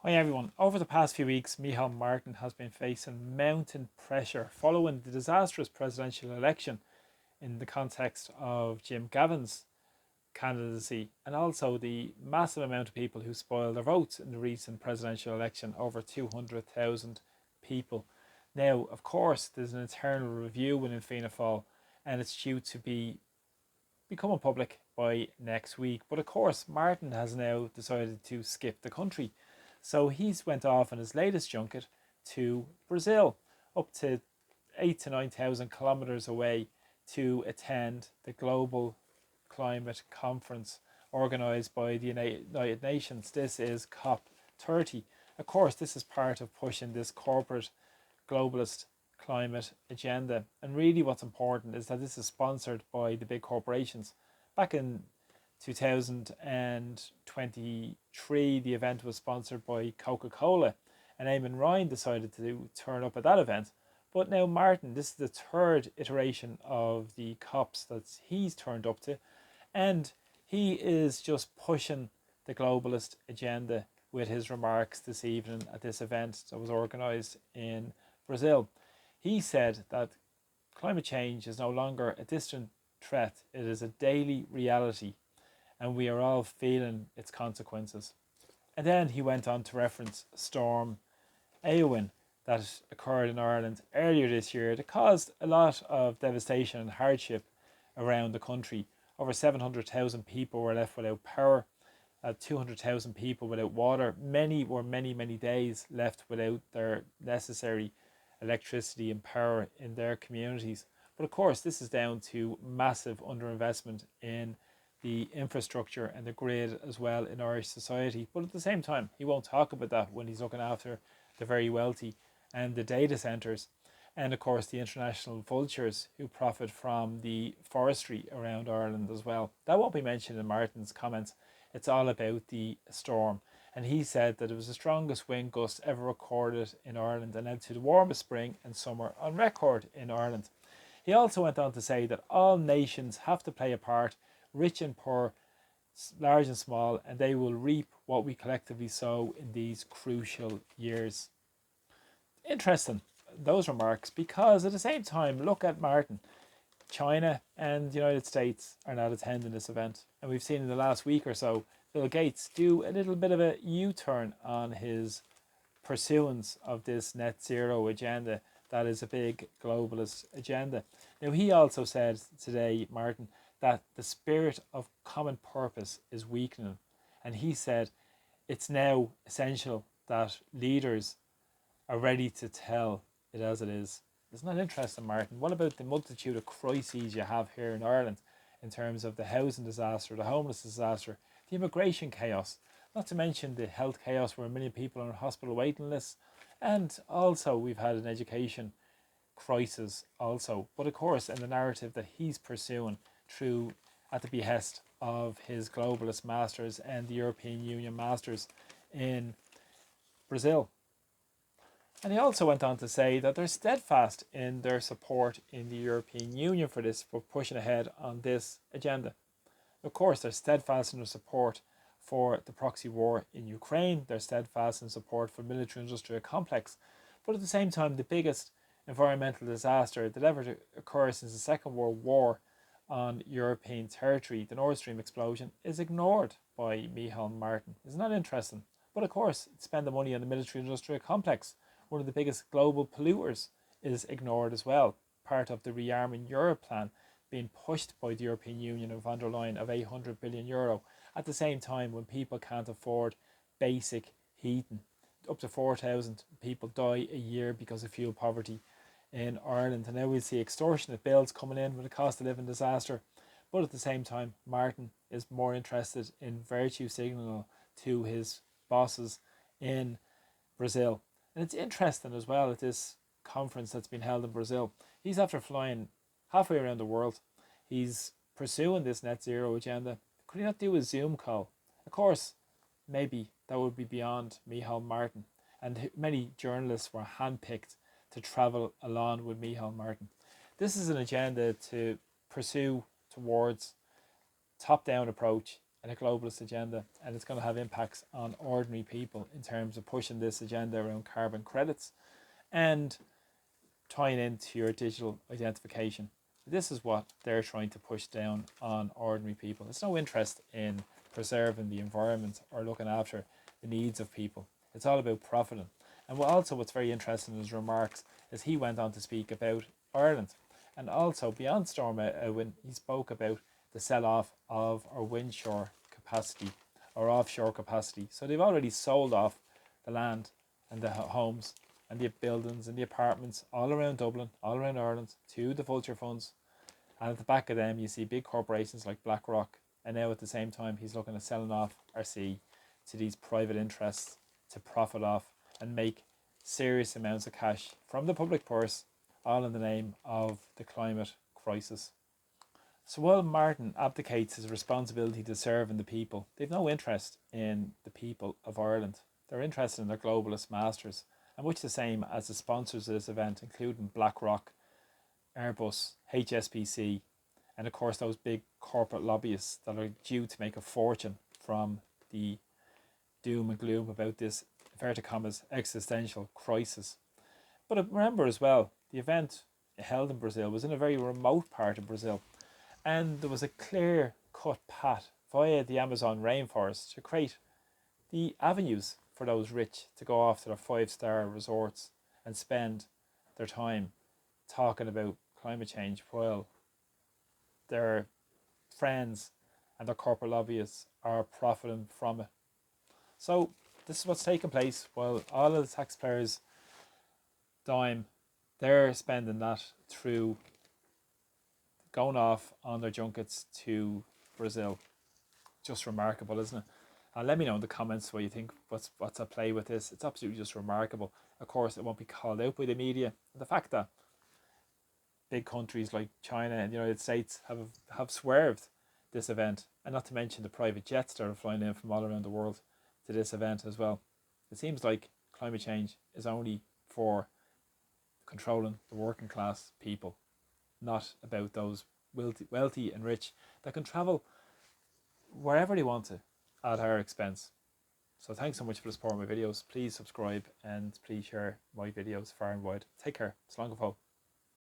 Hi everyone. Over the past few weeks, Micheál Martin has been facing mounting pressure following the disastrous presidential election in the context of Jim Gavin's candidacy and also the massive amount of people who spoiled their votes in the recent presidential election, over 200,000 people. Now, of course, there's an internal review within Fianna Fáil and it's due to be becoming public by next week. But of course, Martin has now decided to skip the country. So he's went off on his latest junket to Brazil, up to 8 to 9,000 kilometers away, to attend the Global Climate Conference organised by the United Nations. This is COP30. Of course, this is part of pushing this corporate globalist climate agenda. And really what's important is that this is sponsored by the big corporations. Back in 2023, the event was sponsored by Coca-Cola, and Eamon Ryan decided to turn up at that event. But now Martin, this is the third iteration of the COPs that he's turned up to, and he is just pushing the globalist agenda with his remarks this evening at this event that was organised in Brazil. He said that climate change is no longer a distant threat, it is a daily reality, and we are all feeling its consequences. And then he went on to reference Storm Eowyn that occurred in Ireland earlier this year that caused a lot of devastation and hardship around the country. Over 700,000 people were left without power, 200,000 people without water. Many were many days left without their necessary electricity and power in their communities. But of course, this is down to massive underinvestment in the infrastructure and the grid as well in Irish society. But at the same time, he won't talk about that when he's looking after the very wealthy and the data centres, and of course the international vultures who profit from the forestry around Ireland as well. That won't be mentioned in Martin's comments. It's all about the storm. And he said that it was the strongest wind gust ever recorded in Ireland and led to the warmest spring and summer on record in Ireland. He also went on to say that all nations have to play a part, rich and poor, large and small, and they will reap what we collectively sow in these crucial years. Interesting, those remarks, because at the same time, look at Martin. China and the United States are not attending this event. And we've seen in the last week or so, Bill Gates do a little bit of a U-turn on his pursuance of this net zero agenda that is a big globalist agenda. Now, he also said today, Martin, that the spirit of common purpose is weakening. And he said it's now essential that leaders are ready to tell it as it is. Isn't that interesting, Martin? What about the multitude of crises you have here in Ireland in terms of the housing disaster, the homeless disaster, the immigration chaos, not to mention the health chaos where a million people are on hospital waiting lists, and also we've had an education crisis also. But of course, in the narrative that he's pursuing through at the behest of his globalist masters and the European Union masters in Brazil. And he also went on to say that they're steadfast in their support in the European Union for this, for pushing ahead on this agenda. Of course, they're steadfast in their support for the proxy war in Ukraine. They're steadfast in support for military-industrial complex. But at the same time, the biggest environmental disaster that ever occurred since the Second World War on European territory, the Nord Stream explosion, is ignored by Micheál Martin. Isn't that interesting? But of course, spend the money on the military-industrial complex, one of the biggest global polluters, is ignored as well. Part of the Rearming Europe plan being pushed by the European Union and von der Leyen of €800 billion at the same time when people can't afford basic heating. Up to 4,000 people die a year because of fuel poverty in Ireland. And now we see extortionate bills coming in with a cost of living disaster. But at the same time, Martin is more interested in virtue signal to his bosses in Brazil. And it's interesting as well at this conference that's been held in Brazil. He's after flying halfway around the world. He's pursuing this net zero agenda. Could he not do a Zoom call? Of course, maybe that would be beyond Micheál Martin. And many journalists were handpicked to travel along with Micheál Martin. This is an agenda to pursue towards top-down approach, and a globalist agenda, and it's going to have impacts on ordinary people in terms of pushing this agenda around carbon credits and tying into your digital identification. This is what they're trying to push down on ordinary people. It's no interest in preserving the environment or looking after the needs of people. It's all about profiting. And what's very interesting in his remarks is he went on to speak about Ireland. And also, beyond Storm Owen, he spoke about the sell-off of our windshore capacity or offshore capacity. So they've already sold off the land and the homes and the buildings and the apartments all around Dublin, all around Ireland, to the vulture funds. And at the back of them, you see big corporations like BlackRock. And now at the same time, he's looking at selling off our sea to these private interests to profit off and make serious amounts of cash from the public purse, all in the name of the climate crisis. So while Martin abdicates his responsibility to serve the people, they've no interest in the people of Ireland. They're interested in their globalist masters, and much the same as the sponsors of this event, including BlackRock, Airbus, HSBC, and of course those big corporate lobbyists that are due to make a fortune from the doom and gloom about this, inverted commas, existential crisis. But remember as well, the event held in Brazil was in a very remote part of Brazil, and there was a clear cut path via the Amazon rainforest to create the avenues for those rich to go off to their 5-star resorts and spend their time talking about climate change while their friends and their corporate lobbyists are profiting from it. So this is what's taking place while all of the taxpayers' dime, they're spending that through going off on their junkets to Brazil. Just remarkable, isn't it? And let me know in the comments what you think, what's at play with this. It's absolutely just remarkable. Of course, it won't be called out by the media. And the fact that big countries like China and the United States have swerved this event, and not to mention the private jets that are flying in from all around the world to this event as well. It seems like climate change is only for controlling the working class people, not about those wealthy and rich that can travel wherever they want to at our expense. So thanks so much for the support of my videos. Please subscribe and please share my videos far and wide. Take care. Slán go fóill.